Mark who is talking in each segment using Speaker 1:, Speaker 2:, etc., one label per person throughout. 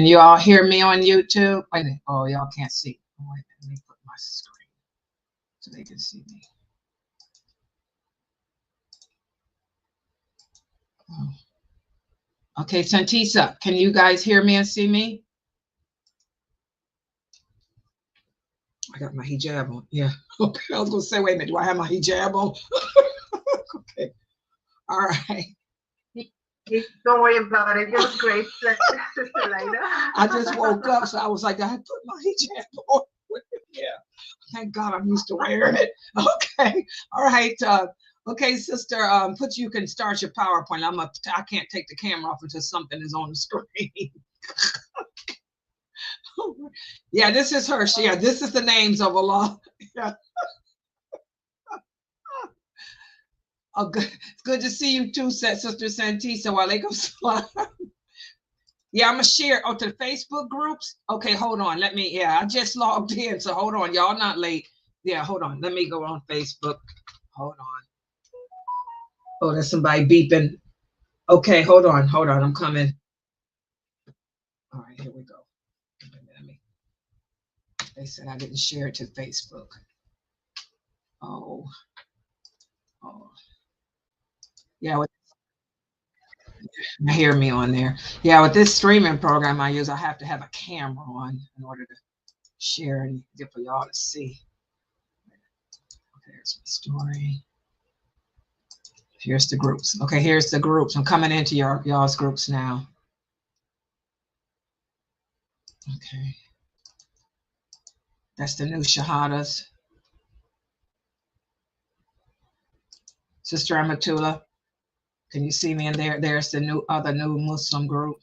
Speaker 1: Can you all hear me on YouTube? Wait a minute. Oh, y'all can't see. Oh, wait a minute. Let me put my screen so they can see me. Oh. Okay, Santisa, can you guys hear me and see me? I got my hijab on. Yeah. Okay. I was gonna say, wait a minute, do I have my hijab on? Okay. All right.
Speaker 2: Don't worry about it. It was great, Sister Laila.
Speaker 1: I just woke up, so I was like, I put my hijab on. Yeah. Thank God I'm used to wearing it. Okay. All right. Okay, sister. You can start your PowerPoint. I can't take the camera off until something is on the screen. Yeah, this is her. Yeah, this is the names of Allah. Yeah. Oh, good. It's good to see you too, Sister Santisa. Walaikum salam. Yeah, I'm gonna share to the Facebook groups. Okay, hold on. I just logged in, so hold on. Y'all not late. Yeah, hold on. Let me go on Facebook. Hold on. Oh, there's somebody beeping. Okay, hold on. I'm coming. All right, here we go. They said I didn't share it to Facebook. Oh. Yeah, hear me on there. Yeah, with this streaming program I use, I have to have a camera on in order to share and get for y'all to see. Okay, here's my story. Here's the groups. Okay, here's the groups. I'm coming into y'all's groups now. Okay. That's the new Shahadas. Sister Amatullah, can you see me in there? There's the other new Muslim group.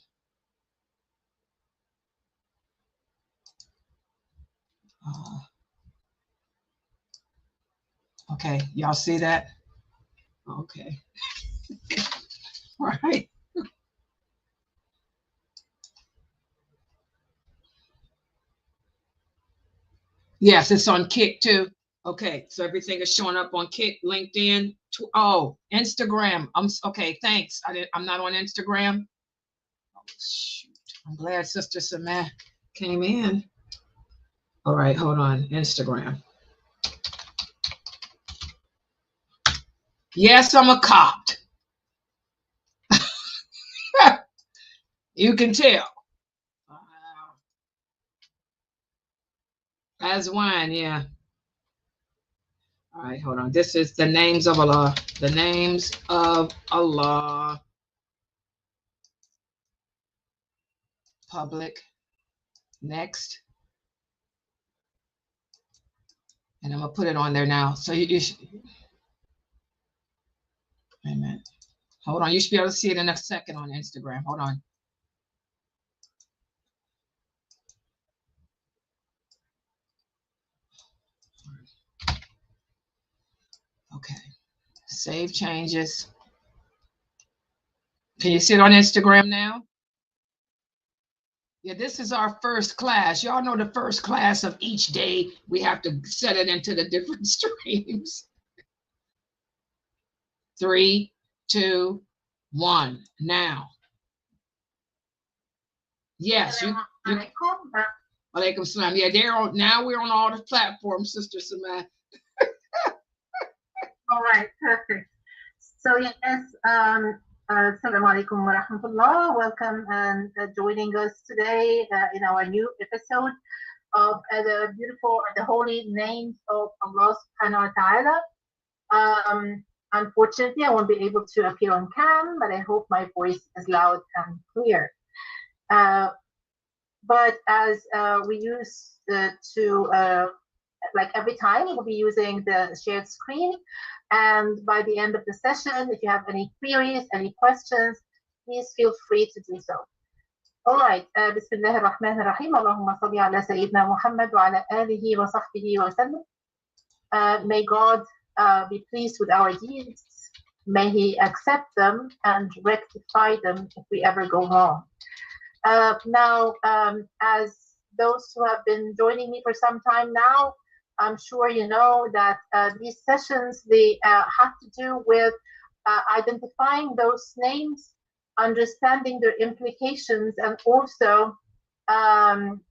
Speaker 1: Okay, y'all see that? Okay. All right. Yes, it's on Kick too. Okay, so everything is showing up on Kick, LinkedIn. Instagram. Okay. Thanks. I'm not on Instagram. Oh, shoot. I'm glad Sister Samah came in. All right, hold on. Instagram. Yes, I'm a Copt. You can tell. As one, yeah. All right, hold on. This is the names of Allah. The names of Allah. Public. Next. And I'm going to put it on there now. So you should. Wait a minute. Hold on. You should be able to see it in a second on Instagram. Hold on. Okay. Save changes. Can you see it on Instagram now? Yeah, this is our first class. Y'all know the first class of each day. We have to set it into the different streams. 3, 2, 1. Now. Yes, you Walaikum salam. Yeah, now we're on all the platforms, Sister Samah.
Speaker 2: All right, perfect. So yes, Assalamu alaikum wa rahmatullah. Welcome and joining us today in our new episode of the holy names of Allah subhanahu wa ta'ala. Unfortunately, I won't be able to appear on cam, but I hope my voice is loud and clear. But as we used like every time, we'll be using the shared screen. And by the end of the session, if you have any queries, any questions, please feel free to do so. All right. Bismillah ar-Rahman ar-Rahim. Allahumma salli ala Sayyidina Muhammad wa ala alihi wa sahbihi wa sallam. May God be pleased with our deeds. May He accept them and rectify them if we ever go wrong. Now, as those who have been joining me for some time now, I'm sure you know that these sessions, they have to do with identifying those names, understanding their implications, and also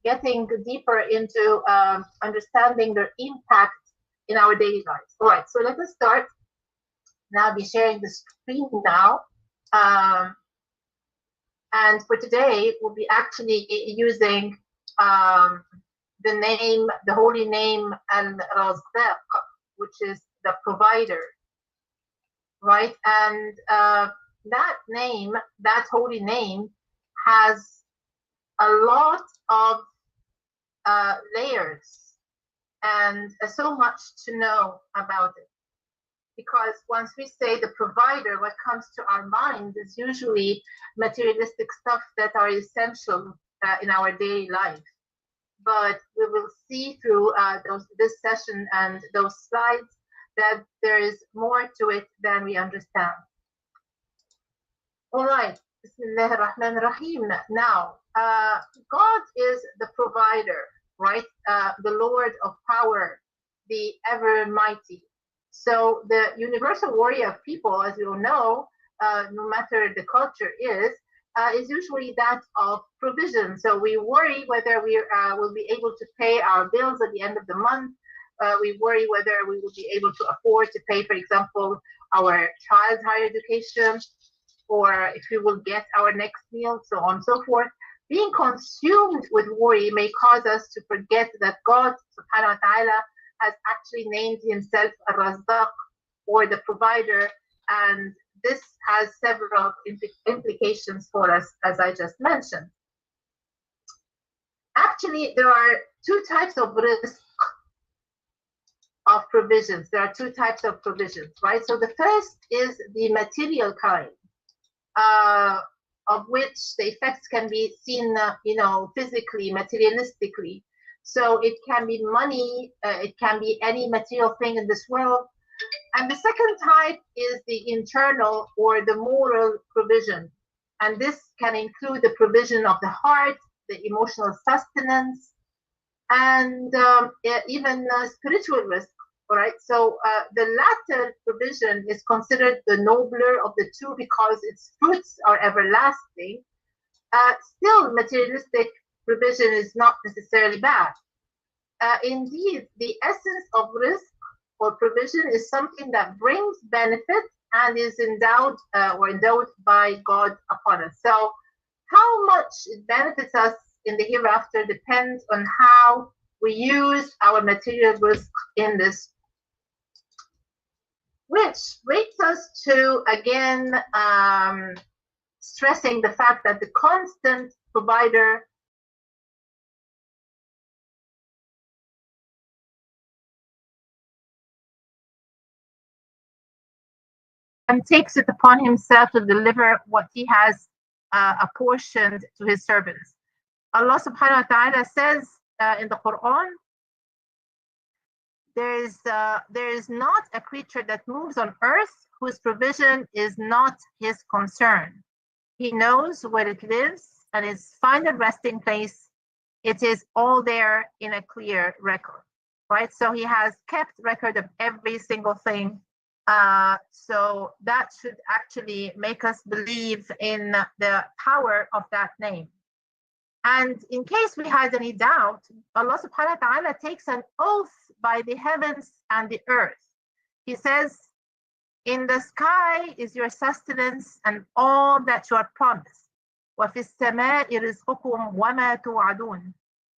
Speaker 2: getting deeper into understanding their impact in our daily lives. All right, so let us start. Now I'll be sharing the screen now. And for today, we'll be actually using the name, the holy name, Al-Raqaaq, which is the provider, right? And that name, that holy name, has a lot of layers and so much to know about it. Because once we say the provider, what comes to our mind is usually materialistic stuff that are essential in our daily life. But we will see through this session and those slides that there is more to it than we understand. All right, Bismillah ar-Rahman ar-Rahim. Now, God is the provider, right? The Lord of power, the ever mighty. So the universal worry of people, as we all know, no matter the culture is usually that of provision. So we worry whether we will be able to pay our bills at the end of the month. We worry whether we will be able to afford to pay, for example, our child's higher education, or if we will get our next meal, so on and so forth. Being consumed with worry may cause us to forget that God, subhanahu wa ta'ala, has actually named himself Ar-Razzaq, or the provider, and this has several implications for us, as I just mentioned. Actually, there are two types of risk, of provisions. There are two types of provisions, right? So the first is the material kind, of which the effects can be seen, physically, materialistically. So it can be money, it can be any material thing in this world. And the second type is the internal or the moral provision. And this can include the provision of the heart, the emotional sustenance, and even spiritual risk. All right. So the latter provision is considered the nobler of the two because its fruits are everlasting. Still, materialistic provision is not necessarily bad. Indeed, the essence of risk or provision is something that brings benefit and is endowed by God upon us. So how much it benefits us in the hereafter depends on how we use our material risk in this. Which brings us to, again, stressing the fact that the constant provider and takes it upon himself to deliver what he has apportioned to his servants. Allah subhanahu wa ta'ala says in the Quran, there is not a creature that moves on earth whose provision is not his concern. He knows where it lives and its final resting place. It is all there in a clear record, right? So he has kept record of every single thing. So that should actually make us believe in the power of that name. And in case we had any doubt, Allah subhanahu wa ta'ala takes an oath by the heavens and the earth. He says, in the sky is your sustenance and all that you are promised. وَفِي السَّمَاءِ رِزْقُكُمْ وَمَا تُوعَدُونَ.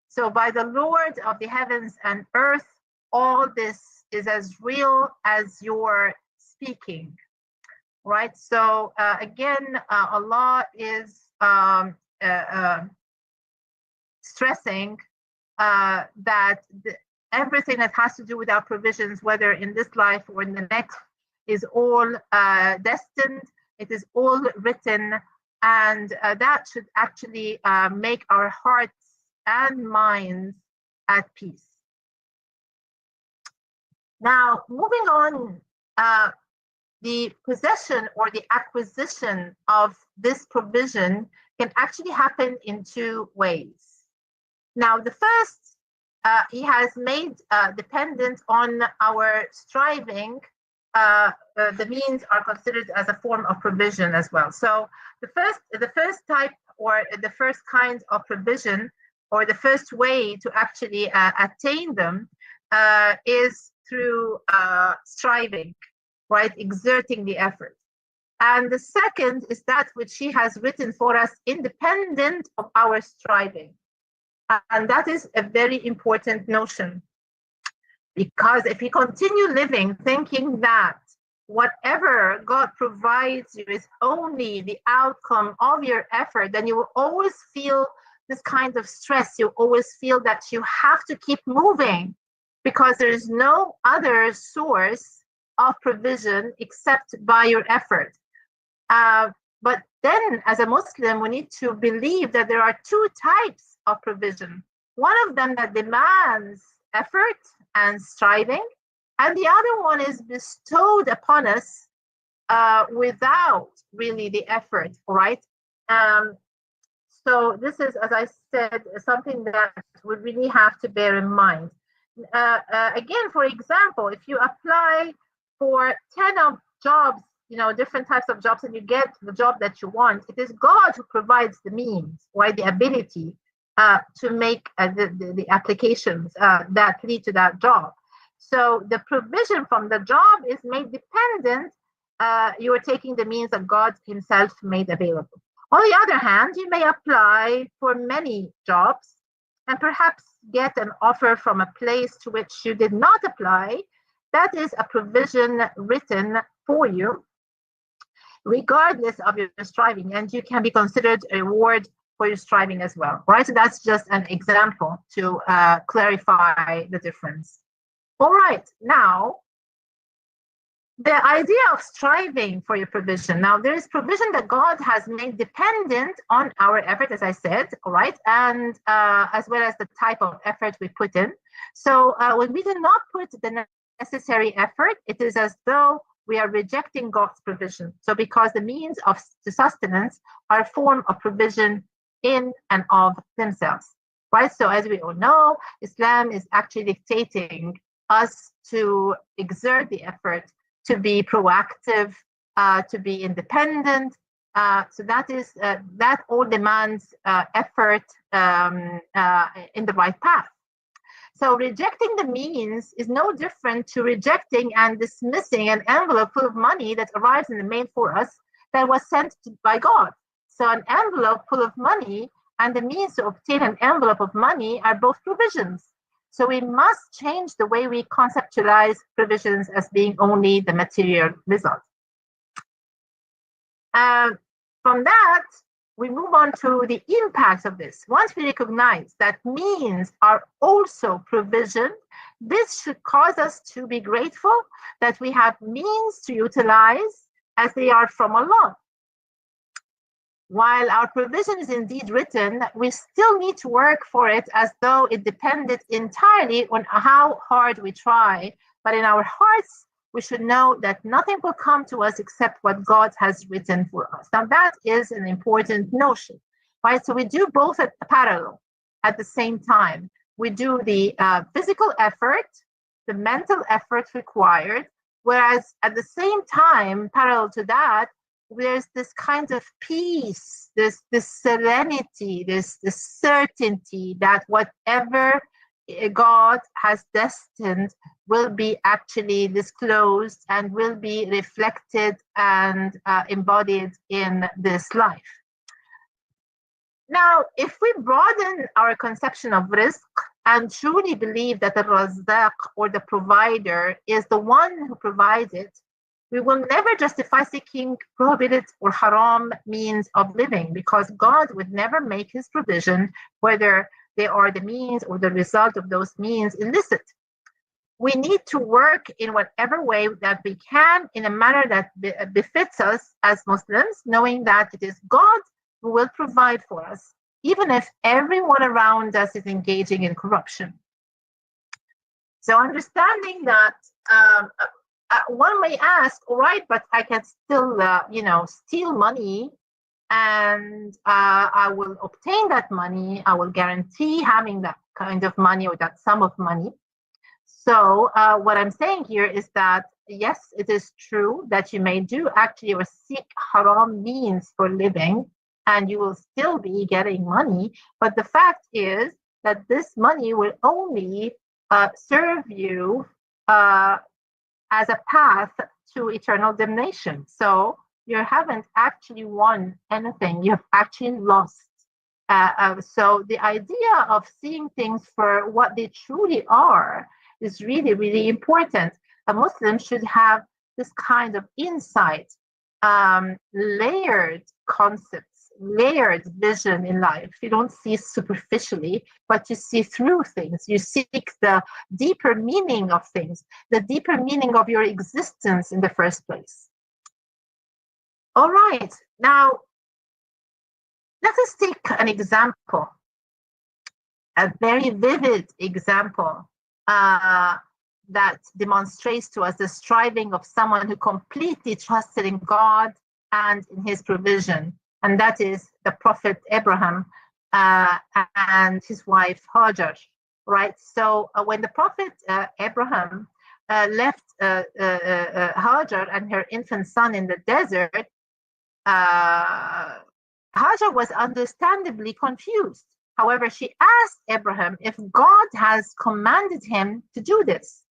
Speaker 2: So by the Lord of the heavens and earth, all this is as real as your speaking, right? So again, Allah is stressing that everything that has to do with our provisions, whether in this life or in the next, is all destined. It is all written, and that should actually make our hearts and minds at peace. Now, moving on, the possession or the acquisition of this provision can actually happen in two ways. Now, the first, he has made dependent on our striving. The means are considered as a form of provision as well. So the first type or the first kind of provision or the first way to actually attain them is through striving, right? Exerting the effort. And the second is that which he has written for us independent of our striving. And that is a very important notion. Because if you continue living thinking that whatever God provides you is only the outcome of your effort, then you will always feel this kind of stress. You always feel that you have to keep moving because there is no other source of provision except by your effort. But then, as a Muslim, we need to believe that there are two types of provision. One of them that demands effort and striving, and the other one is bestowed upon us without really the effort, right? So this is, as I said, something that we really have to bear in mind. Again, for example, if you apply for 10 jobs, different types of jobs, and you get the job that you want, it is God who provides the means, right? The ability to make the applications that lead to that job. So the provision from the job is made dependent. You are taking the means that God himself made available. On the other hand, you may apply for many jobs and perhaps get an offer from a place to which you did not apply. That is a provision written for you, regardless of your striving, and you can be considered a reward for your striving as well, right? So that's just an example to clarify the difference. All right, now, the idea of striving for your provision. Now, there is provision that God has made dependent on our effort, as I said, all right, and as well as the type of effort we put in. So when we do not put the necessary effort, it is as though we are rejecting God's provision. So because the means of the sustenance are a form of provision in and of themselves, right? So as we all know, Islam is actually dictating us to exert the effort, to be proactive, to be independent. So that all demands effort in the right path. So rejecting the means is no different to rejecting and dismissing an envelope full of money that arrives in the mail for us that was sent by God. So an envelope full of money and the means to obtain an envelope of money are both provisions. So we must change the way we conceptualize provisions as being only the material result. From that, we move on to the impacts of this. Once we recognize that means are also provision, this should cause us to be grateful that we have means to utilize as they are from Allah. While our provision is indeed written, we still need to work for it as though it depended entirely on how hard we try. But in our hearts, we should know that nothing will come to us except what God has written for us. Now, that is an important notion, right? So we do both at parallel at the same time. We do the physical effort, the mental effort required, whereas at the same time, parallel to that, there's this kind of peace, this serenity, this certainty that whatever God has destined will be actually disclosed and will be reflected and embodied in this life. Now, if we broaden our conception of rizq and truly believe that the Raqaaq, or the provider, is the one who provides it, we will never justify seeking prohibited or haram means of living, because God would never make his provision, whether they are the means or the result of those means, illicit. We need to work in whatever way that we can in a manner that befits us as Muslims, knowing that it is God who will provide for us, even if everyone around us is engaging in corruption. So understanding that one may ask, all right, but I can still, steal money, and I will obtain that money. I will guarantee having that kind of money or that sum of money. So what I'm saying here is that, yes, it is true that you may do actually or seek haram means for living, and you will still be getting money. But the fact is that this money will only serve you as a path to eternal damnation. So you haven't actually won anything. You have actually lost. So the idea of seeing things for what they truly are is really, really important. A Muslim should have this kind of insight, layered concepts, layered vision in life. You don't see superficially, but you see through things. You seek the deeper meaning of things, the deeper meaning of your existence in the first place. All right, now let us take an example, a very vivid example that demonstrates to us the striving of someone who completely trusted in God and in his provision. And that is the Prophet Abraham and his wife Hajar, right? So when the Prophet Abraham left Hajar and her infant son in the desert, Hajar was understandably confused. However, she asked Abraham if God has commanded him to do this.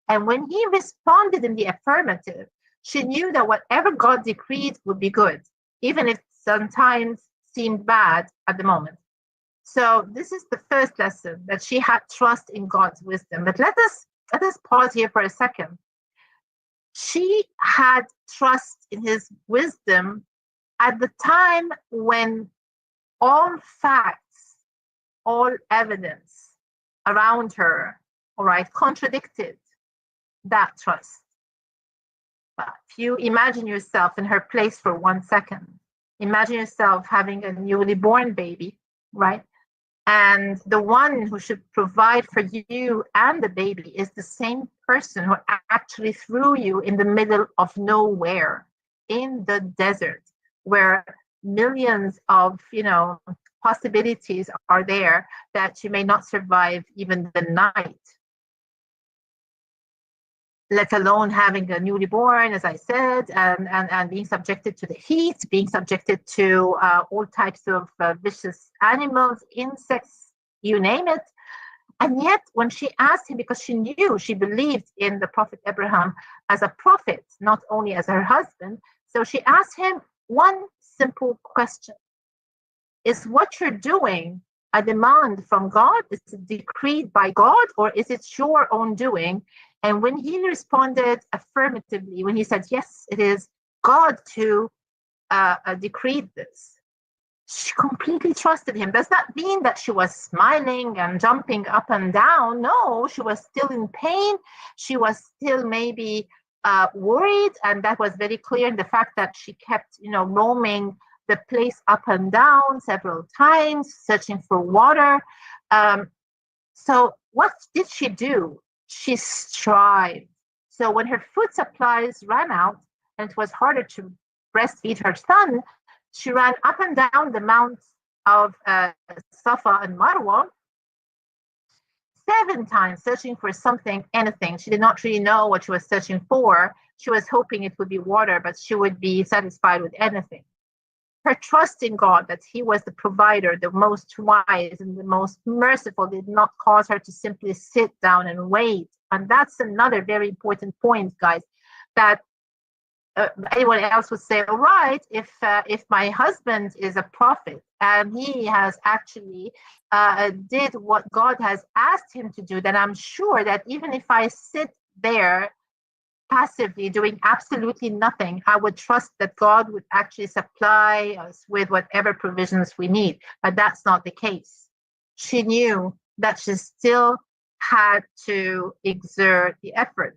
Speaker 2: And when he responded in the affirmative, she knew that whatever God decreed would be good, even if sometimes seemed bad at the moment. So this is the first lesson, that she had trust in God's wisdom. But let us pause here for a second. She had trust in his wisdom at the time when all facts, all evidence around her, all right, contradicted that trust. But if you imagine yourself in her place for 1 second, imagine yourself having a newly born baby, right? And the one who should provide for you and the baby is the same person who actually threw you in the middle of nowhere, in the desert, where millions of, possibilities are there that you may not survive even the night, let alone having a newly born, as I said, and being subjected to the heat, being subjected to all types of vicious animals, insects, you name it. And yet, when she asked him, because she believed in the Prophet Abraham as a prophet, not only as her husband, so she asked him one simple question. Is what you're doing a demand from God? Is it decreed by God, or is it your own doing? And when he responded affirmatively, when he said, yes, it is God who decreed this, she completely trusted him. Does that mean that she was smiling and jumping up and down? No, she was still in pain. She was still maybe worried. And that was very clear in the fact that she kept, roaming the place up and down several times, searching for water. So what did she do? She strived. So when her food supplies ran out and it was harder to breastfeed her son, she ran up and down the mounts of Safa and Marwa 7 times, searching for something, anything. She did not really know what she was searching for. She was hoping it would be water, but she would be satisfied with anything. Her trust in God, that he was the provider, the most wise and the most merciful, did not cause her to simply sit down and wait. And that's another very important point, guys, that anyone else would say, all right, if my husband is a prophet and he has actually did what God has asked him to do, then I'm sure that even if I sit there passively doing absolutely nothing, I would trust that God would actually supply us with whatever provisions we need. But that's not the case. She knew that she still had to exert the effort.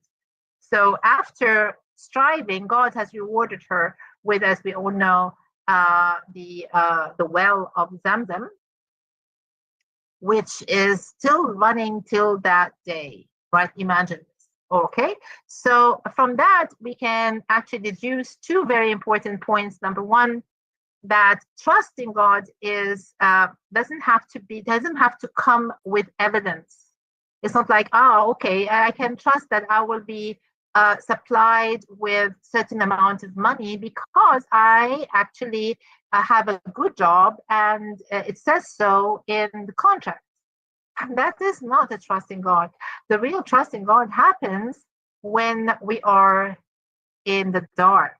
Speaker 2: So after striving, God has rewarded her with, as we all know, the well of Zamzam, which is still running till that day, right? Imagine this. Okay, so from that, we can actually deduce 2 very important points. Number one, that trusting God is doesn't have to come with evidence. It's not like, okay, I can trust that I will be supplied with certain amount of money because I actually have a good job and it says so in the contract. And that is not a trust in God. The real trust in God happens when we are in the dark,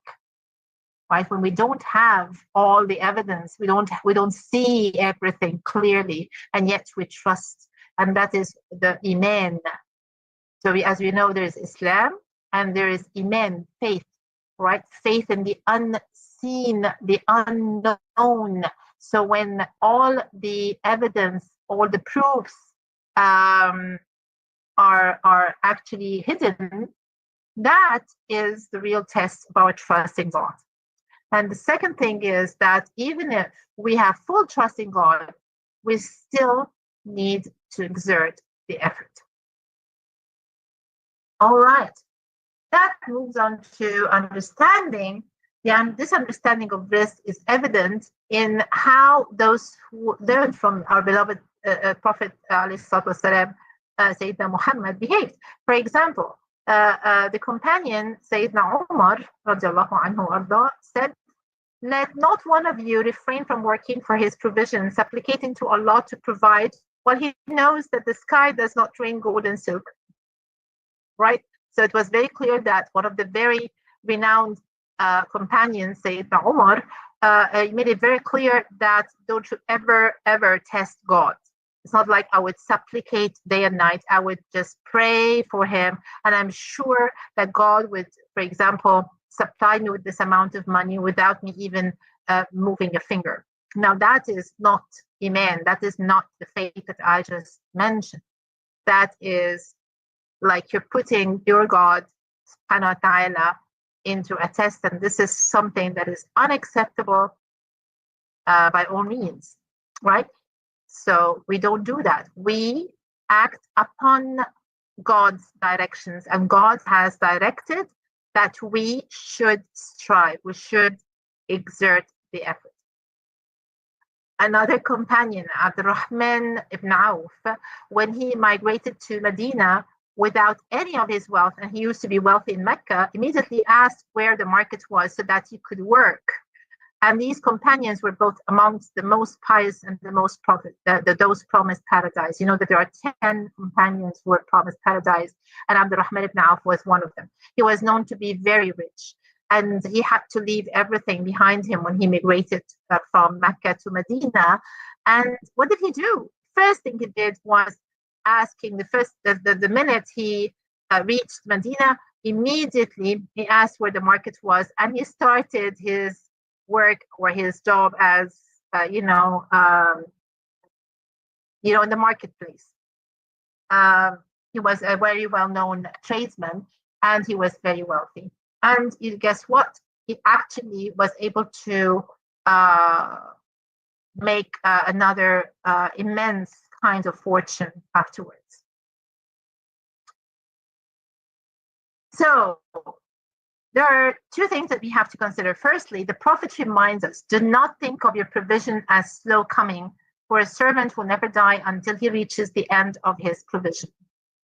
Speaker 2: right? When we don't have all the evidence, we don't see everything clearly, and yet we trust. And that is the iman. So as we know, there is Islam and there is iman, faith, right? Faith in the unseen, the unknown. So when all the evidence, all the proofs are actually hidden, that is the real test of our trust in God. And the second thing is that even if we have full trust in God, we still need to exert the effort. All right. That moves on to understanding. This understanding of this is evident in how those who learned from our beloved Prophet Sayyidina Muhammad behaved. For example, the companion Sayyidina Umar anhu, said, "Let not one of you refrain from working for his provision, supplicating to Allah to provide, while he knows that the sky does not rain gold and silk." Right? So it was very clear that one of the very renowned companions, Sayyidina Umar, made it very clear that don't you ever test God. It's not like I would supplicate day and night. I would just pray for him. And I'm sure that God would, for example, supply me with this amount of money without me even moving a finger. Now, that is not Iman. That is not the faith that I just mentioned. That is like you're putting your God, subhanahu wa ta'ala, into a test. And this is something that is unacceptable by all means, right? So we don't do that. We act upon God's directions, and God has directed that we should strive, we should exert the effort. Another companion, Abdurrahman ibn Auf, when he migrated to Medina without any of his wealth, and he used to be wealthy in Mecca, immediately asked where the market was so that he could work. And these companions were both amongst the most pious and the most those promised paradise. You know that there are 10 companions who were promised paradise, and Abdurrahman ibn Auf was one of them. He was known to be very rich, and he had to leave everything behind him when he migrated from Mecca to Medina. And what did he do? First thing he did was asking the minute he reached Medina, immediately he asked where the market was, and he started his work or his job as in the marketplace. He was a very well-known tradesman, and he was very wealthy. And guess what? He actually was able to make another immense kind of fortune afterwards. So there are two things that we have to consider. Firstly, the Prophet reminds us, do not think of your provision as slow coming, for a servant will never die until he reaches the end of his provision,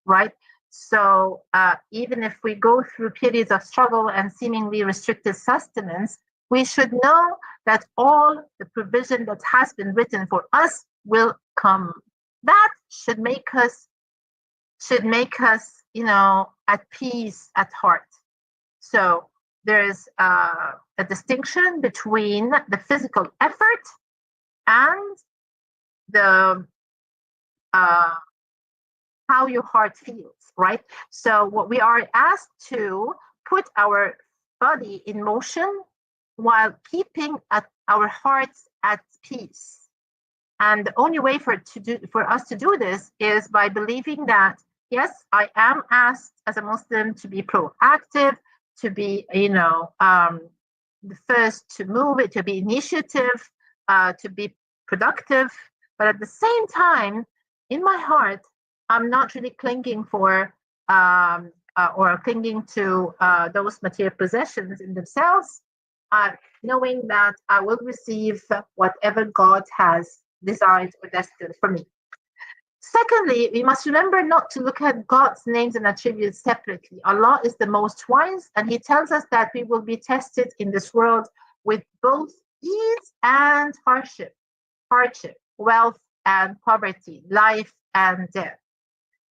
Speaker 2: right? So even if we go through periods of struggle and seemingly restricted sustenance, we should know that all the provision that has been written for us will come. That should make us, at peace at heart. So there is a distinction between the physical effort and the how your heart feels, right? So what we are asked to put our body in motion while keeping our hearts at peace. And the only way for us to do this is by believing that, yes, I am asked as a Muslim to be proactive, to be, the first to move it, to be initiative, to be productive. But at the same time, in my heart, I'm not really clinging for or clinging to those material possessions in themselves, knowing that I will receive whatever God has designed or destined for me. Secondly, we must remember not to look at God's names and attributes separately. Allah is the most wise, and He tells us that we will be tested in this world with both ease and hardship, wealth and poverty, life and death.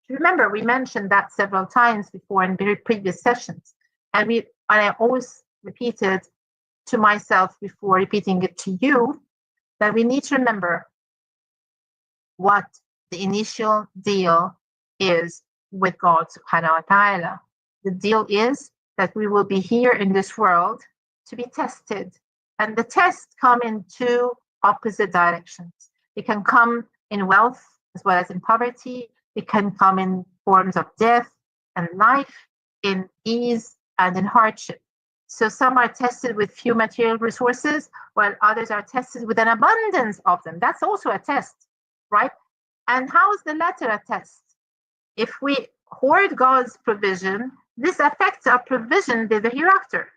Speaker 2: Remember, we mentioned that several times before in very previous sessions, and I always repeated to myself before repeating it to you, that we need to remember what the initial deal is with God subhanahu wa ta'ala. The deal is that we will be here in this world to be tested. And the tests come in two opposite directions. It can come in wealth as well as in poverty. It can come in forms of death and life, in ease and in hardship. So some are tested with few material resources, while others are tested with an abundance of them. That's also a test, right? And how is the latter a test? If we hoard God's provision, this affects our provision in the hereafter.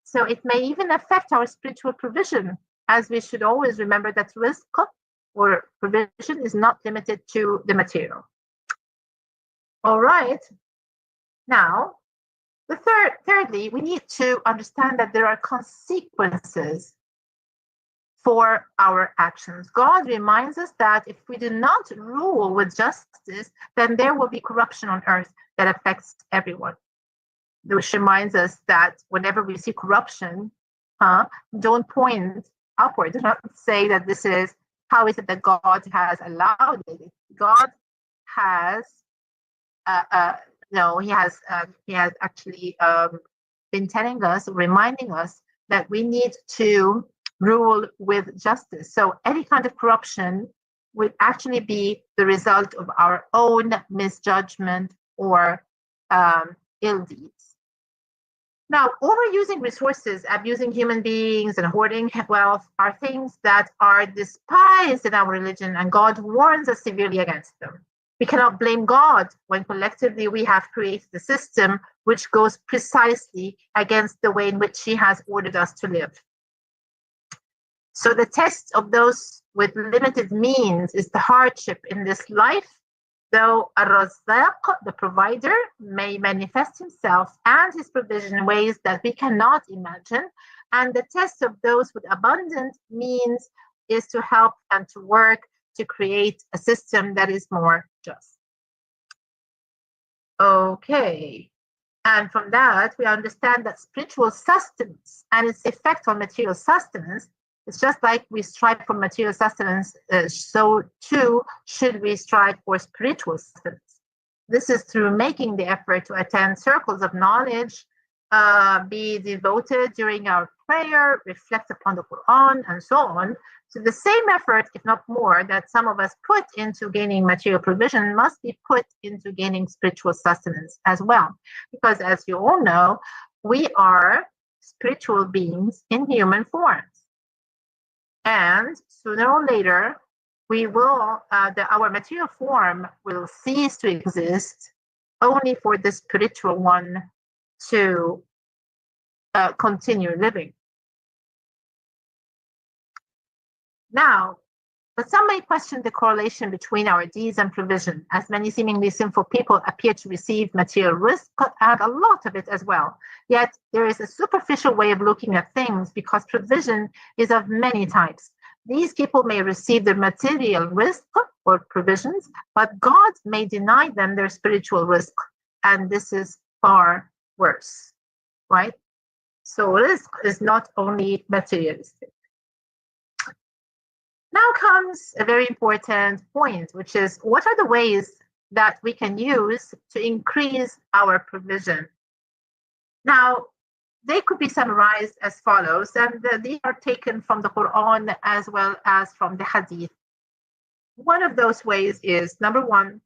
Speaker 2: So it may even affect our spiritual provision, as we should always remember that risk or provision is not limited to the material. All right. Now, thirdly, we need to understand that there are consequences for our actions. God reminds us that if we do not rule with justice, then there will be corruption on earth that affects everyone. Which reminds us that whenever we see corruption, don't point upward. Do not say that this is, how is it that God has allowed it? God has, he has actually been telling us, reminding us that we need to rule with justice. So any kind of corruption would actually be the result of our own misjudgment or ill deeds. Now, overusing resources, abusing human beings, and hoarding wealth are things that are despised in our religion, and God warns us severely against them. We cannot blame God when collectively we have created a system which goes precisely against the way in which He has ordered us to live. So the test of those with limited means is the hardship in this life, though Raqaaq, the provider, may manifest himself and his provision in ways that we cannot imagine. And the test of those with abundant means is to help and to work to create a system that is more just. Okay. And from that, we understand that spiritual sustenance and its effect on material sustenance, it's just like we strive for material sustenance, so too should we strive for spiritual sustenance. This is through making the effort to attend circles of knowledge, be devoted during our prayer, reflect upon the Quran, and so on. So the same effort, if not more, that some of us put into gaining material provision must be put into gaining spiritual sustenance as well. Because as you all know, we are spiritual beings in human forms. And sooner or later, we will, our material form will cease to exist, only for the spiritual one to continue living. Now, but some may question the correlation between our deeds and provision, as many seemingly sinful people appear to receive material risk and a lot of it as well. Yet there is a superficial way of looking at things because provision is of many types. These people may receive their material risk or provisions, but God may deny them their spiritual risk, and this is far worse, right? So risk is not only materialistic. Now comes a very important point, which is what are the ways that we can use to increase our provision? Now, they could be summarized as follows, and these are taken from the Quran as well as from the Hadith. One of those ways is, number one,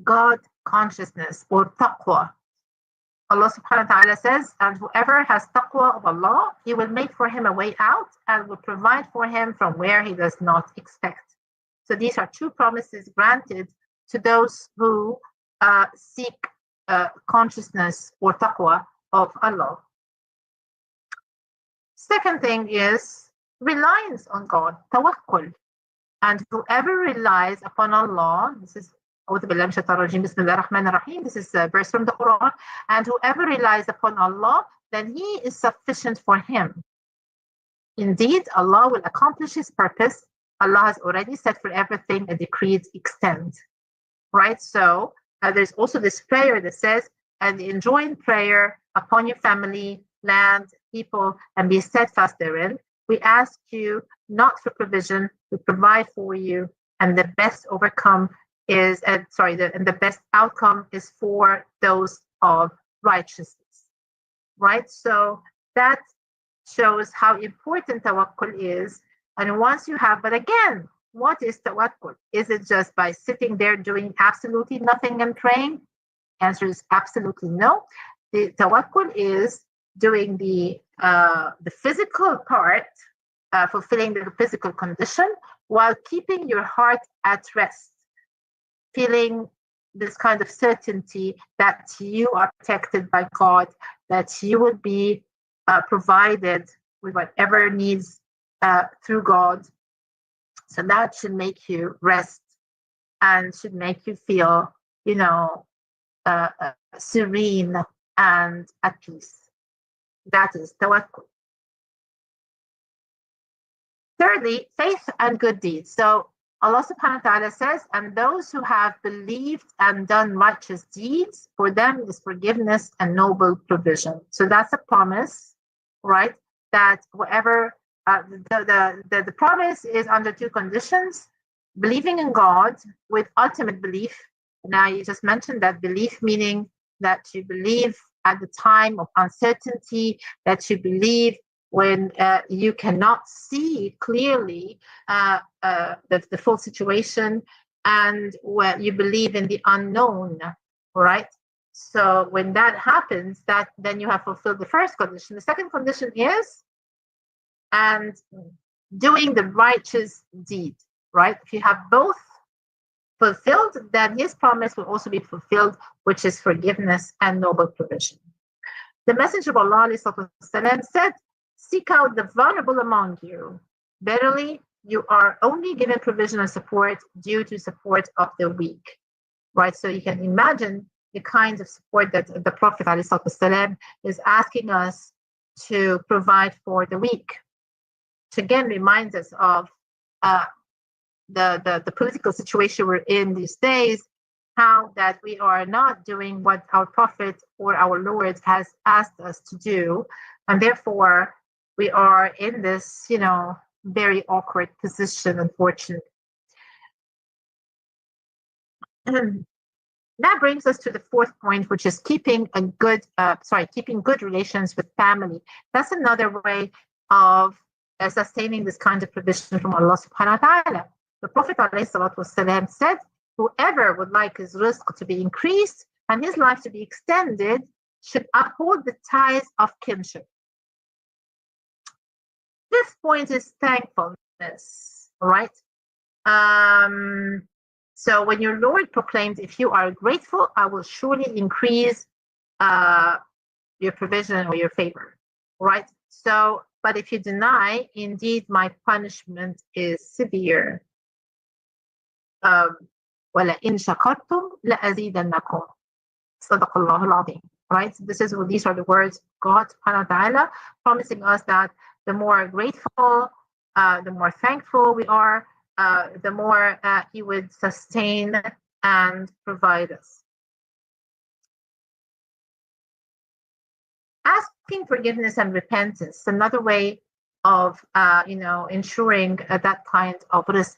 Speaker 2: God consciousness or taqwa. Allah subhanahu wa ta'ala says, and whoever has taqwa of Allah, He will make for him a way out and will provide for him from where he does not expect. So these are two promises granted to those who seek consciousness or taqwa of Allah. Second thing is reliance on God, tawakkul. And whoever relies upon Allah, this is this is a verse from the Quran, and whoever relies upon Allah, then He is sufficient for him. Indeed, Allah will accomplish His purpose, Allah has already set for everything a decreed extent, right? So there's also this prayer that says, and enjoin prayer upon your family, land, people, and be steadfast therein. We ask you not for provision, we provide for you, and the best overcome is, and the best outcome is for those of righteousness, right? So that shows how important tawakkul is. And once you have, but again, what is tawakkul? Is it just by sitting there doing absolutely nothing and praying? Answer is absolutely no. The tawakkul is doing the physical part, fulfilling the physical condition, while keeping your heart at rest, feeling this kind of certainty that you are protected by God, that you will be provided with whatever needs through God. So that should make you rest and should make you feel, serene and at peace. That is tawakkul. Thirdly, faith and good deeds. So Allah subhanahu wa ta'ala says, and those who have believed and done righteous deeds, for them is forgiveness and noble provision. So that's a promise, right? That whatever, the promise is under two conditions: believing in God with ultimate belief. Now, you just mentioned that belief, meaning that you believe at the time of uncertainty, that you believe when you cannot see clearly the full situation, and when you believe in the unknown, right? So when that happens, that then you have fulfilled the first condition. The second condition is and doing the righteous deed, right? If you have both fulfilled, then his promise will also be fulfilled, which is forgiveness and noble provision. The Messenger of Allah said, seek out the vulnerable among you. Verily, you are only given provision and support due to support of the weak, right? So you can imagine the kinds of support that the Prophet ﷺ is asking us to provide for the weak. Which again reminds us of the political situation we're in these days, how that we are not doing what our Prophet or our Lord has asked us to do, and therefore we are in this, very awkward position, unfortunately. That brings us to the fourth point, which is keeping good relations with family. That's another way of sustaining this kind of provision from Allah subhanahu wa ta'ala. The Prophet ﷺ said, whoever would like his rizq to be increased and his life to be extended should uphold the ties of kinship. This point is thankfulness, right? So when your Lord proclaimed, if you are grateful, I will surely increase your provision or your favor, right? So, but if you deny, indeed my punishment is severe. وَلَئِنْ شَكَرْتُمْ لَأَزِيدَنَّكُمْ صَدَقَ اللَّهُ الْعَظِيمُ. Right? These are the words God subhanahu wa ta'ala promising us that the more grateful, the more thankful we are, the more he would sustain and provide us. Asking forgiveness and repentance, another way of ensuring that kind of rizq.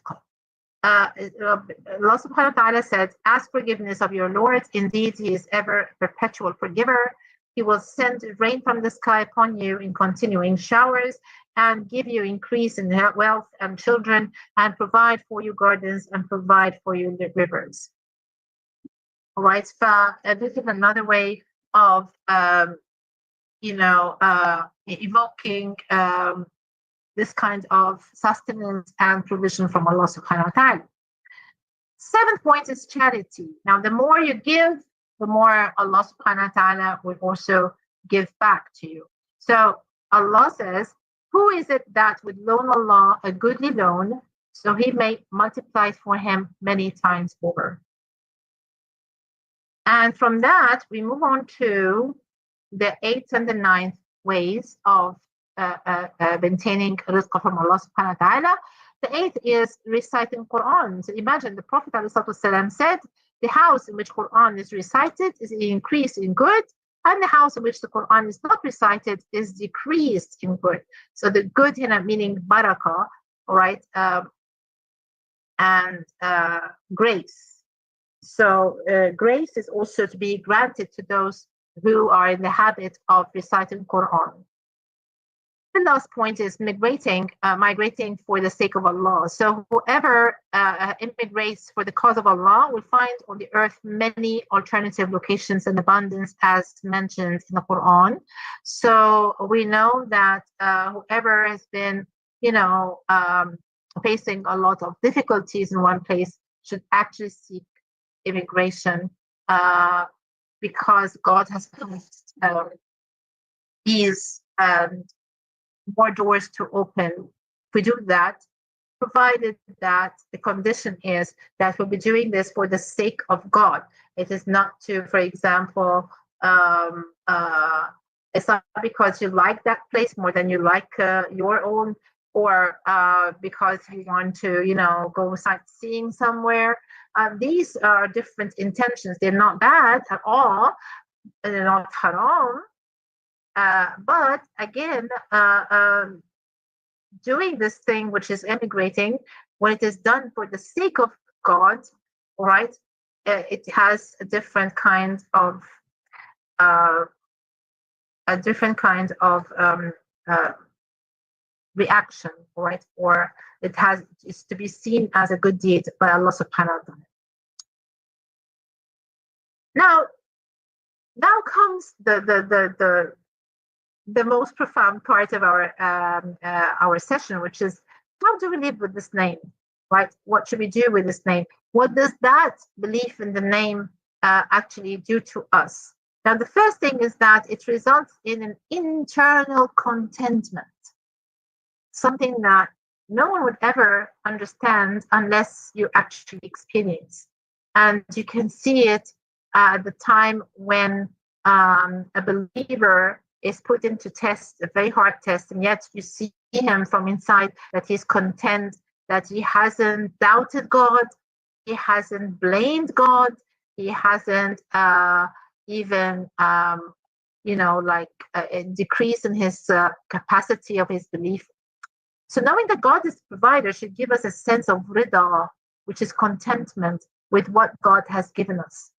Speaker 2: Allah subhanahu wa ta'ala said, ask forgiveness of your Lord, indeed he is ever perpetual forgiver. He will send rain from the sky upon you in continuing showers and give you increase in wealth and children and provide for you gardens and provide for you rivers. All right, so this is another way of evoking this kind of sustenance and provision from Allah subhanahu wa ta'ala. Seventh point is charity. Now, the more you give, the more Allah subhanahu wa ta'ala will also give back to you. So Allah says, who is it that would loan Allah a goodly loan so he may multiply for him many times over? And from that, we move on to the 8th and the 9th ways of maintaining rizq from Allah subhanahu wa ta'ala. The 8th is reciting Quran. So imagine the Prophet ﷺ said, the house in which Quran is recited is increased in good, and the house in which the Quran is not recited is decreased in good. So the good here meaning barakah, all right, and grace. So grace is also to be granted to those who are in the habit of reciting Quran. The last point is migrating for the sake of Allah. So whoever immigrates for the cause of Allah will find on the earth many alternative locations and abundance, as mentioned in the Quran. So we know that whoever has been, facing a lot of difficulties in one place should actually seek immigration, because God has promised these more doors to open. If we do that, provided that the condition is that we'll be doing this for the sake of God. It is not to, for example, it's not because you like that place more than you like your own, or because you want to, go sightseeing somewhere. These are different intentions. They're not bad at all. They're not haram. But again, doing this thing, which is emigrating, when it is done for the sake of God, right, it has a different kind of reaction, right? Or it's to be seen as a good deed by Allah subhanahu wa ta'ala. Now comes the most profound part of our session, which is, how do we live with this name, right? What should we do with this name? What does that belief in the name actually do to us? Now, the first thing is that it results in an internal contentment, something that no one would ever understand unless you actually experience. And you can see it at the time when a believer is put into test, a very hard test, and yet you see him from inside that he's content, that he hasn't doubted God, he hasn't blamed God, he hasn't even decrease in his capacity of his belief. So knowing that God is the provider should give us a sense of rida, which is contentment with what God has given us.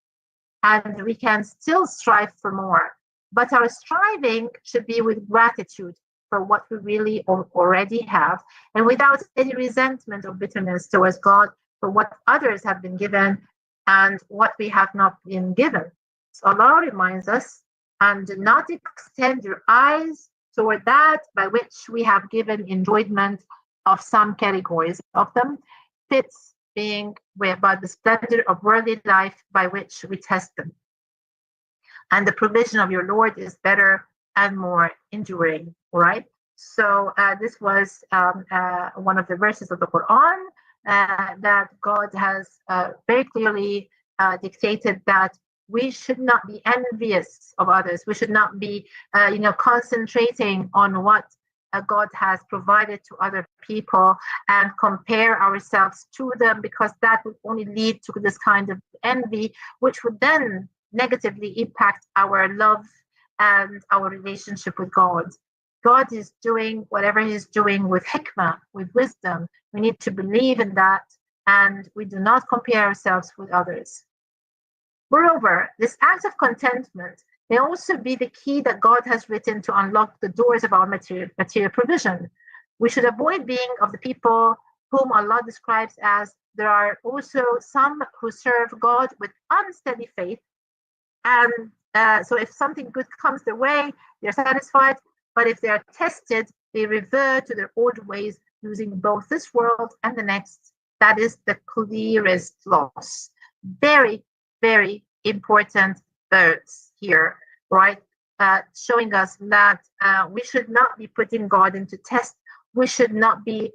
Speaker 2: And we can still strive for more. But our striving should be with gratitude for what we really already have, and without any resentment or bitterness towards God for what others have been given and what we have not been given. So Allah reminds us, and do not extend your eyes toward that by which we have given enjoyment of some categories of them, fits being by the splendor of worldly life by which we test them. And the provision of your Lord is better and more enduring, right? So this was one of the verses of the Quran that God has very clearly dictated that we should not be envious of others. We should not be, concentrating on what God has provided to other people and compare ourselves to them, because that would only lead to this kind of envy, which would then negatively impact our love and our relationship with God. God is doing whatever he's doing with hikmah, with wisdom. We need to believe in that, and we do not compare ourselves with others. Moreover, this act of contentment may also be the key that God has written to unlock the doors of our material provision. We should avoid being of the people whom Allah describes as, there are also some who serve God with unsteady faith, and so if something good comes their way, they're satisfied, but if they are tested, they revert to their old ways, losing both this world and the next. That is the clearest loss. Very, very important words here, right? Showing us that we should not be putting God into test. We should not be,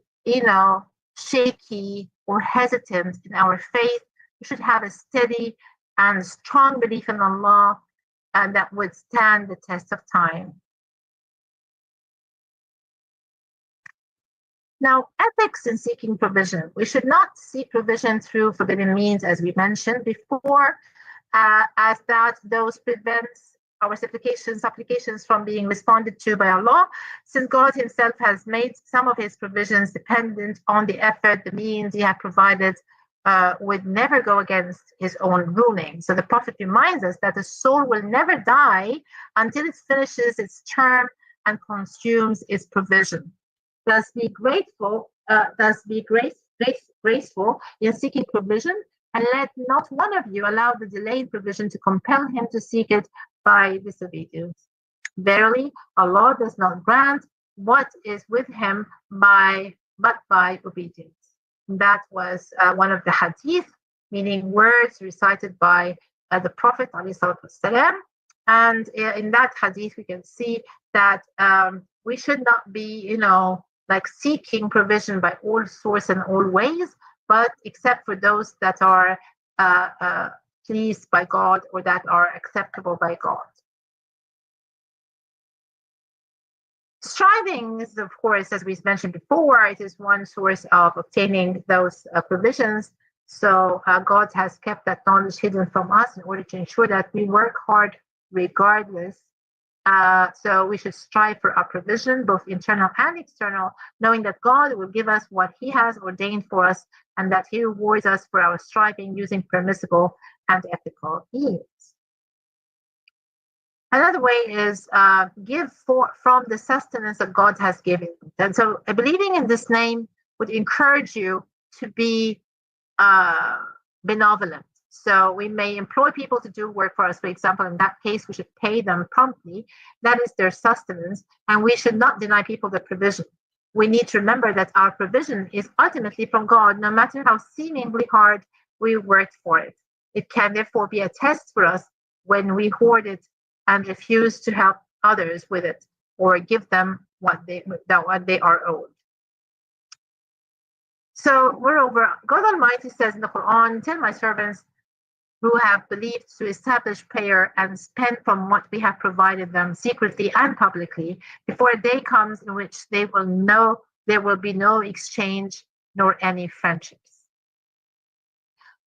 Speaker 2: shaky or hesitant in our faith. We should have a steady and strong belief in Allah, and that would stand the test of time. Now, ethics in seeking provision. We should not seek provision through forbidden means, as we mentioned before, as that those prevents our supplications from being responded to by Allah, since God himself has made some of his provisions dependent on the effort, the means he had provided would never go against his own ruling. So the Prophet reminds us that the soul will never die until it finishes its term and consumes its provision. Thus be grateful, graceful in seeking provision, and let not one of you allow the delayed provision to compel him to seek it by disobedience. Verily, Allah does not grant what is with him but by obedience. That was one of the hadith, meaning words recited by the Prophet ﷺ. And in that hadith, we can see that we should not be, like seeking provision by all sorts and all ways, but except for those that are pleased by God or that are acceptable by God. Striving is, of course, as we mentioned before, it is one source of obtaining those provisions. So God has kept that knowledge hidden from us in order to ensure that we work hard regardless. So we should strive for our provision, both internal and external, knowing that God will give us what he has ordained for us and that he rewards us for our striving using permissible and ethical means. Another way is give from the sustenance that God has given. And so believing in this name would encourage you to be benevolent. So we may employ people to do work for us. For example, in that case, we should pay them promptly. That is their sustenance. And we should not deny people the provision. We need to remember that our provision is ultimately from God, no matter how seemingly hard we worked for it. It can therefore be a test for us when we hoard it and refuse to help others with it or give them what they are owed. So moreover, God Almighty says in the Quran, tell my servants who have believed to establish prayer and spend from what we have provided them secretly and publicly before a day comes in which they will know there will be no exchange nor any friendships.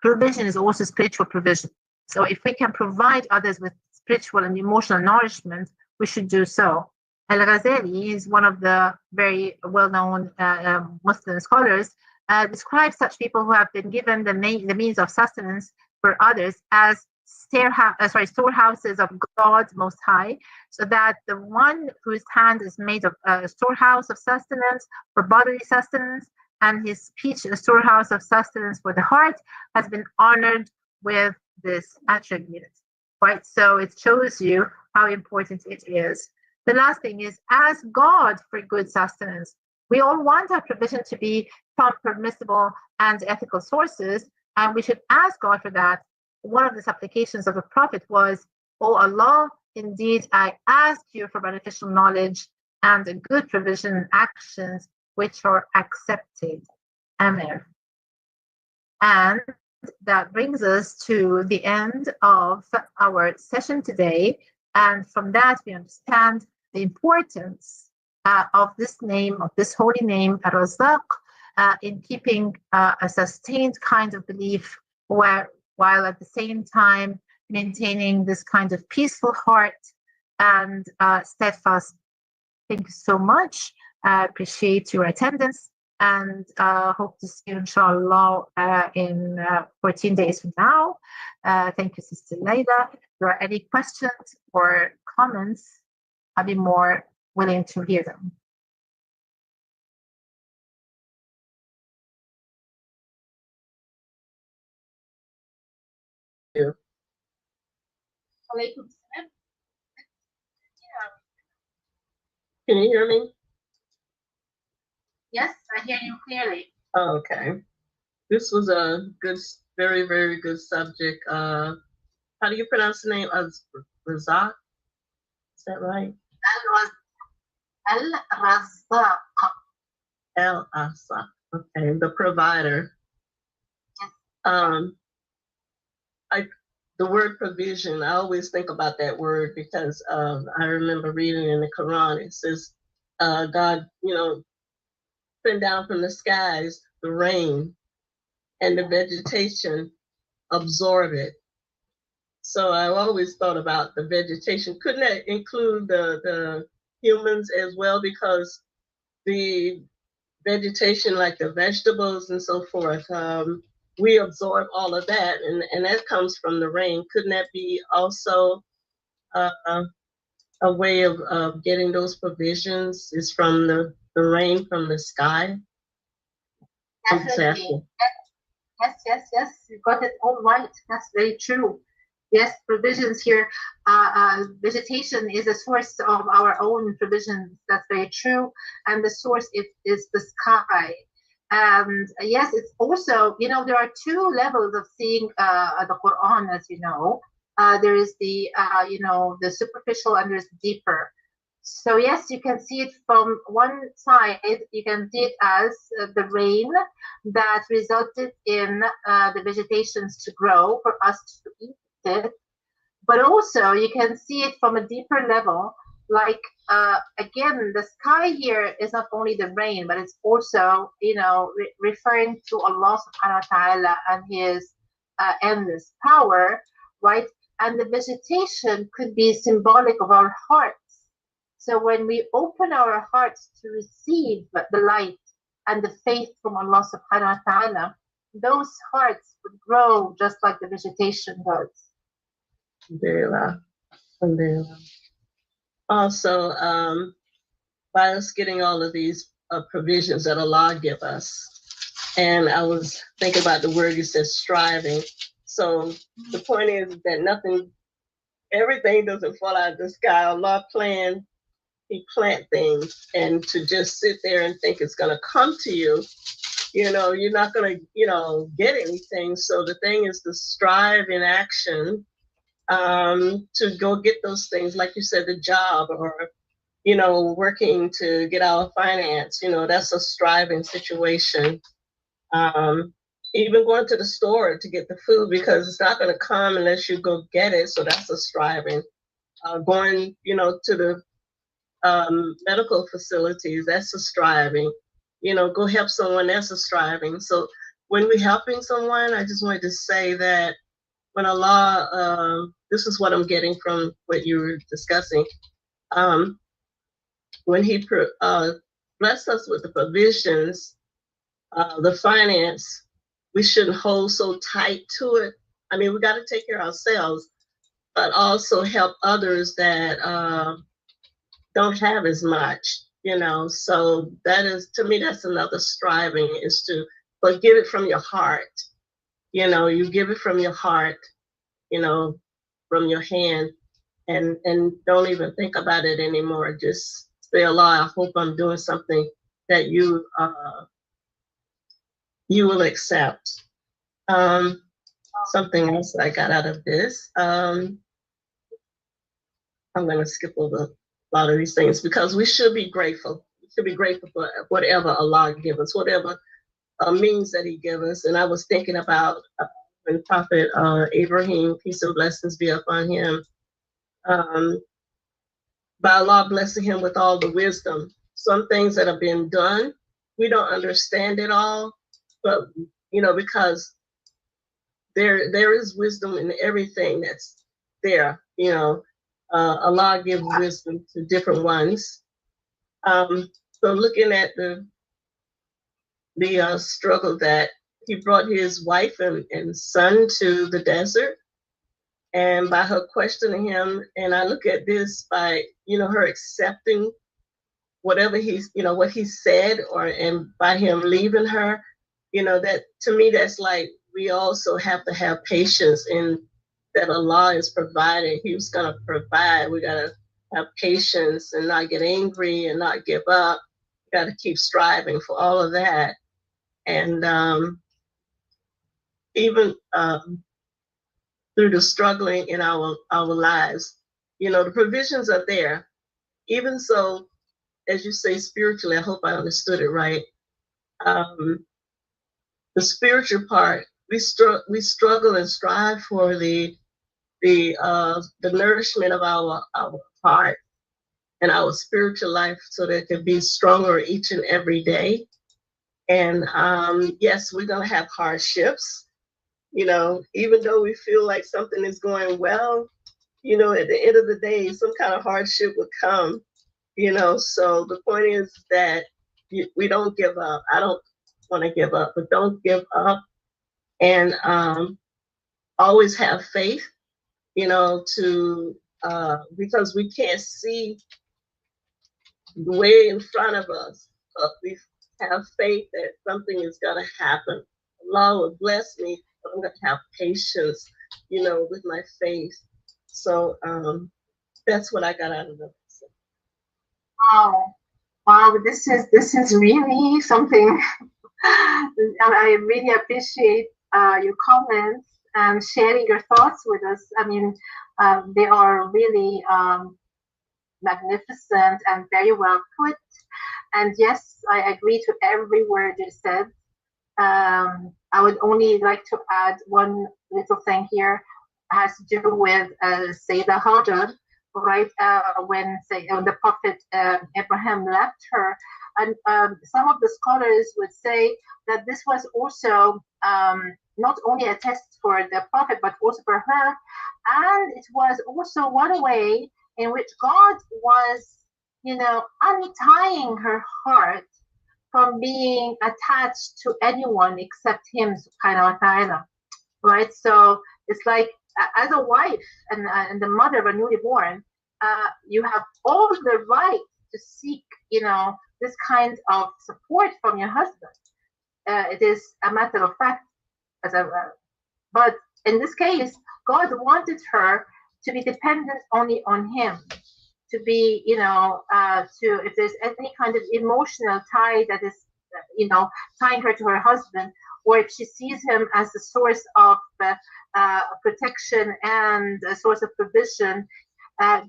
Speaker 2: Provision is also spiritual provision. So if we can provide others with spiritual and emotional nourishment, we should do so. Al-Ghazali is one of the very well-known Muslim scholars, describes such people who have been given the means of sustenance for others as storehouses of God Most High, so that the one whose hand is made of a storehouse of sustenance for bodily sustenance, and his speech a storehouse of sustenance for the heart, has been honored with this attribute. Right? So it shows you how important it is. The last thing is ask God for good sustenance. We all want our provision to be from permissible and ethical sources, and we should ask God for that. One of the supplications of the Prophet was, "O Allah, indeed I ask you for beneficial knowledge and a good provision and actions which are accepted." Amen. And that brings us to the end of our session today. And from that, we understand the importance of this name, of this holy name, Raqaaq, in keeping a sustained kind of belief, while at the same time maintaining this kind of peaceful heart and steadfast. Thank you so much. I appreciate your attendance, and hope to see you, inshallah, in 14 days from now. Thank you, Sister Leila. If there are any questions or comments, I'll be more willing to hear them.
Speaker 3: You. Can you hear me?
Speaker 2: Yes, I hear you clearly.
Speaker 3: Oh, okay. This was a good, very, very good subject. How do you pronounce the name? Raqaaq? Is that right?
Speaker 2: Al-Raqaaq.
Speaker 3: Al-Asa. Okay, the provider. The word provision, I always think about that word because I remember reading in the Quran, it says, God, sent down from the skies, the rain, and the vegetation absorb it. So I've always thought about the vegetation. Couldn't that include the humans as well? Because the vegetation, like the vegetables and so forth, we absorb all of that, and that comes from the rain. Couldn't that be also uh, a way of getting those provisions is from the rain from the sky?
Speaker 2: Definitely.
Speaker 3: Exactly.
Speaker 2: Yes. You got it all right. That's very true. Yes, provisions here. Vegetation is a source of our own provisions. That's very true. And the source is the sky. And yes, it's also, there are two levels of seeing the Quran, as you know. There is the superficial and there's deeper. So yes, you can see it from one side. You can see it as the rain that resulted in the vegetations to grow for us to eat it. But also you can see it from a deeper level. Like again, the sky here is not only the rain, but it's also referring to Allah Subhanahu wa Taala and His endless power, right? And the vegetation could be symbolic of our hearts. So when we open our hearts to receive the light and the faith from Allah Subhanahu wa Taala, those hearts would grow just like the vegetation does.
Speaker 3: Alhamdulillah. Alhamdulillah. Also, by us getting all of these provisions that Allah give us, and I was thinking about the word you said, striving. So the point is that everything doesn't fall out of the sky. Allah planned, He plant things, and to just sit there and think it's going to come to you, you're not going to, get anything. So the thing is to strive in action to go get those things, like you said, the job, or working to get our finance. That's a striving situation. Even going to the store to get the food, because it's not going to come unless you go get it. So that's a striving. Going, to the medical facilities, that's a striving. Go help someone, that's a striving. So when we're helping someone, I just wanted to say that when Allah, this is what I'm getting from what you were discussing, when He blessed us with the provisions, the finance, we shouldn't hold so tight to it. I mean, we got to take care of ourselves, but also help others that don't have as much, So that is, to me, that's another striving, is to, but give it from your heart. You give it from your heart, from your hand, and don't even think about it anymore. Just say, Allah, I hope I'm doing something that you will accept. Something else I got out of this. I'm going to skip over a lot of these things, because we should be grateful. We should be grateful for whatever Allah gives us, whatever means that He gives us. And I was thinking about when Prophet Abraham, peace and blessings be upon him, by Allah blessing him with all the wisdom. Some things that have been done, we don't understand it all, but because there is wisdom in everything that's there. Allah gives wisdom to different ones. So looking at the struggle that He brought His wife and son to the desert, and by her questioning him, and I look at this by her accepting whatever what he said, and by him leaving her, that to me, that's like, we also have to have patience in that Allah is providing. He was going to provide. We got to have patience and not get angry and not give up. We got to keep striving for all of that. And even through the struggling in our lives, the provisions are there. Even so, as you say, spiritually, I hope I understood it right. The spiritual part, we struggle and strive for the nourishment of our heart and our spiritual life, so that it can be stronger each and every day. And yes, we're going to have hardships. You know, even though we feel like something is going well, you know, at the end of the day, some kind of hardship will come, you know. So the point is that we don't give up. I don't want to give up, but don't give up. And always have faith, you know, because we can't see way in front of us. But we have faith that something is going to happen. Allah will bless me, but I'm going to have patience, you know, with my faith. So that's what I got out of it.
Speaker 2: Wow, wow, this is really something. I really appreciate your comments and sharing your thoughts with us. I mean, they are really magnificent and very well put. And yes, I agree to every word you said. I would only like to add one little thing here. It has to do with Sayyidah Hajar, right? When the Prophet Abraham left her. And some of the scholars would say that this was also not only a test for the Prophet, but also for her. And it was also one way in which God was, you know, untying her heart from being attached to anyone except him, subhanahu wa ta'ala. Right? So it's like as a wife and the mother of a newly born, you have all the right to seek, you know, this kind of support from your husband. It is a matter of fact. But in this case, God wanted her to be dependent only on him, to be, you know, to, if there's any kind of emotional tie that is, you know, tying her to her husband, or if she sees him as a source of protection and a source of provision,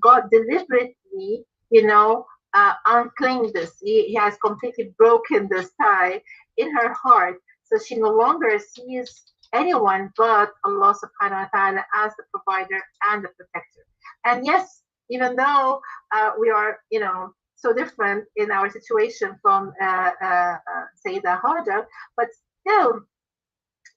Speaker 2: God deliberately, you know, uncling this. He has completely broken this tie in her heart, so she no longer sees anyone but Allah subhanahu wa ta'ala as the provider and the protector. And yes, even though we are, you know, so different in our situation from Sayyidah Hajar, but still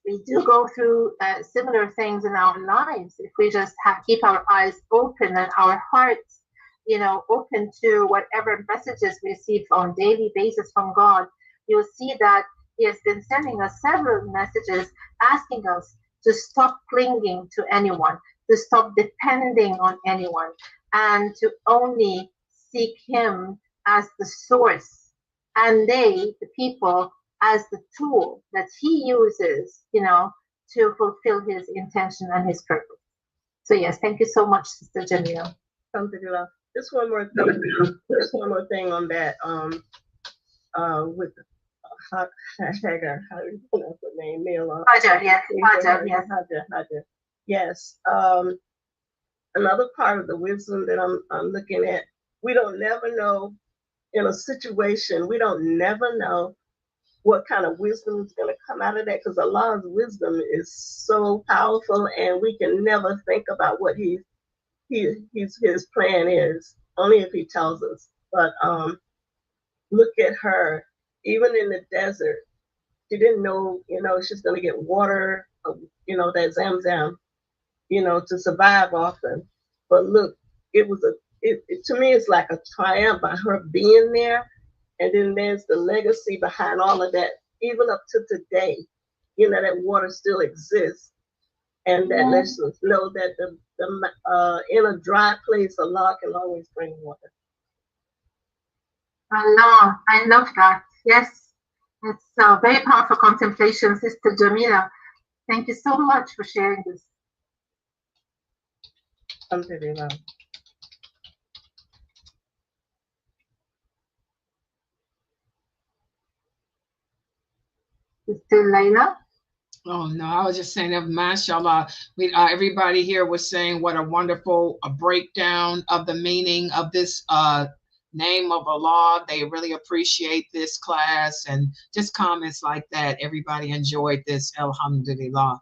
Speaker 2: we do go through similar things in our lives. If we just keep our eyes open and our hearts, you know, open to whatever messages we receive on daily basis from God, you'll see that he has been sending us several messages asking us to stop clinging to anyone, to stop depending on anyone, and to only seek him as the source, and they, the people, as the tool that he uses, you know, to fulfill his intention and his purpose. So yes, thank you so much, Sister Jamila.
Speaker 3: Alhamdulillah. Just one more thing. Just one more thing on that. With Hagar, how do you pronounce her name?
Speaker 2: Hajar, yes. Hajar, yes.
Speaker 3: Hajar. Yes. Another part of the wisdom that I'm looking at, we don't never know in a situation, we don't never know what kind of wisdom is going to come out of that, because Allah's wisdom is so powerful, and we can never think about what his plan is, only if he tells us. But look at her, even in the desert, she didn't know, you know, she's going to get water, you know, that Zamzam, you know, to survive often. But look, it was to me, it's like a triumph by her being there. And then there's the legacy behind all of that, even up to today, you know, that water still exists. And that lets us know that in a dry place, Allah can always bring water.
Speaker 2: Allah, I love that. Yes, it's a very powerful contemplation, Sister Jamila. Thank you so much for sharing this.
Speaker 3: Alhamdulillah.
Speaker 2: Sister Layla?
Speaker 1: Oh no, I was just saying that, mashallah, everybody here was saying what a wonderful breakdown of the meaning of this name of Allah. They really appreciate this class, and just comments like that. Everybody enjoyed this. Alhamdulillah.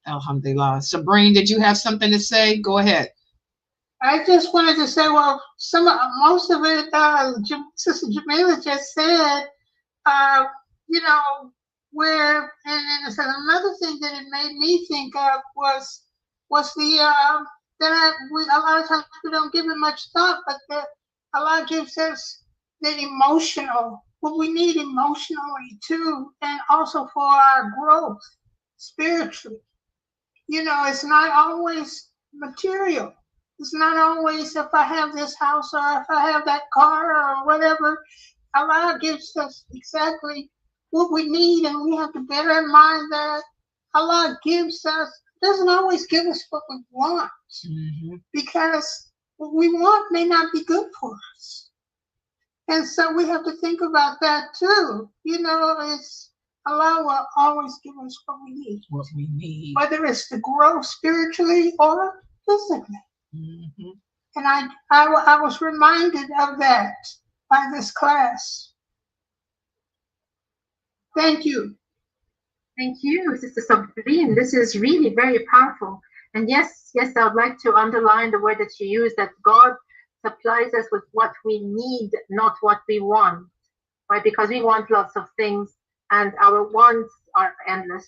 Speaker 1: Alhamdulillah. Sabrine, did you have something to say? Go ahead.
Speaker 4: I just wanted to say, well, most of it, Sister Jamila just said. you know, where, and so another thing that it made me think of was the, a lot of times we don't give it much thought, but Allah gives us the emotional, what we need emotionally too, and also for our growth spiritually. You know, it's not always material. It's not always if I have this house or if I have that car or whatever. Allah gives us exactly what we need, and we have to bear in mind that Allah doesn't always give us what we want, because what we want may not be good for us. And so we have to think about that too. You know, Allah will always give us what we need.
Speaker 1: What we need.
Speaker 4: Whether it's to grow spiritually or physically. And I was reminded of that by this class. Thank you.
Speaker 2: Thank you, Sister Sabrine. This is really very powerful. And yes, I would like to underline the word that you used, that God supplies us with what we need, not what we want, right? Because we want lots of things and our wants are endless.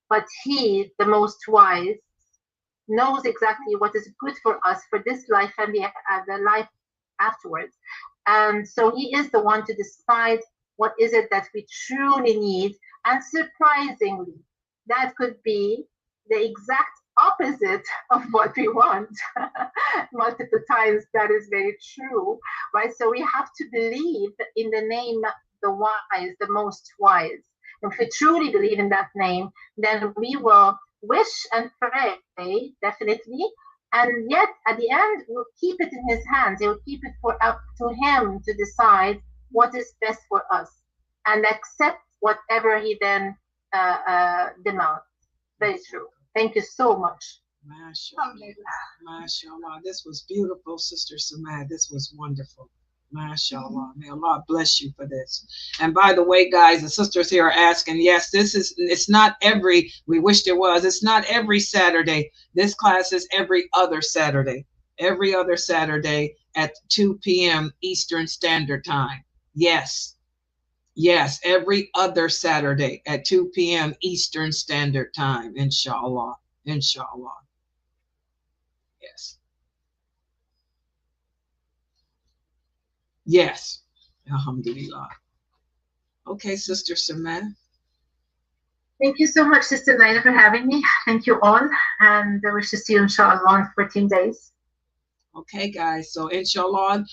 Speaker 2: But He, the most wise, knows exactly what is good for us for this life and the life afterwards. And so He is the one to decide what is it that we truly need. And surprisingly, that could be the exact opposite of what we want. Multiple times that is very true, right? So we have to believe in the name, the wise, the most wise. If we truly believe in that name, then we will wish and pray, definitely. And yet, at the end, we'll keep it in His hands. He'll keep it up to Him to decide what is best for us and accept whatever He then demands. Very true. Thank you so much.
Speaker 1: MashaAllah. This was beautiful, Sister Samah. This was wonderful. MashaAllah. May Allah bless you for this. And by the way, guys, the sisters here are asking, yes, it's not every, we wished it was, it's not every Saturday. This class is every other Saturday. Every other Saturday at 2 p.m. Eastern Standard Time. Yes. Yes, every other Saturday at 2 p.m. Eastern Standard Time, inshallah. Inshallah. Yes. Yes. Alhamdulillah. Okay, Sister Samah.
Speaker 2: Thank you so much, Sister Naina, for having me. Thank you all. And I wish to see you, inshallah, in 14 days.
Speaker 1: Okay, guys. So inshallah,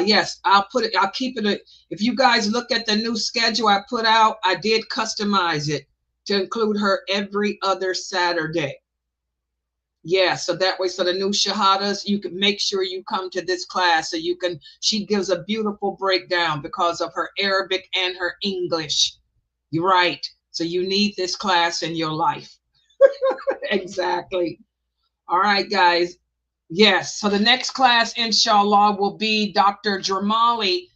Speaker 1: yes, I'll keep it. If you guys look at the new schedule I put out, I did customize it to include her every other Saturday. Yeah, so that way, so the new shahadas, you can make sure you come to this class so you can, she gives a beautiful breakdown because of her Arabic and her English. You're right. So you need this class in your life. Exactly. All right, guys. Yes, so the next class, inshallah, will be Dr. Jamali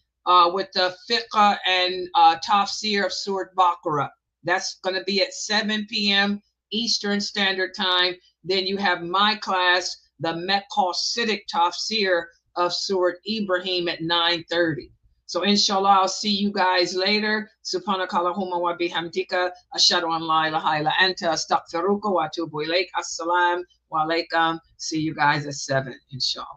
Speaker 1: with the fiqh and tafsir of Surah Baqarah. That's going to be at 7 p.m. Eastern Standard Time. Then you have my class, the Meqasidic tafsir of Surah Ibrahim at 9:30. So inshallah, I'll see you guys later. Subhanakallahumma wa bihamdika ashhadu an la ilaha illa anta astaghfiruka wa atubu ilaik. Assalam wa alaikum. See you guys at 7, inshallah.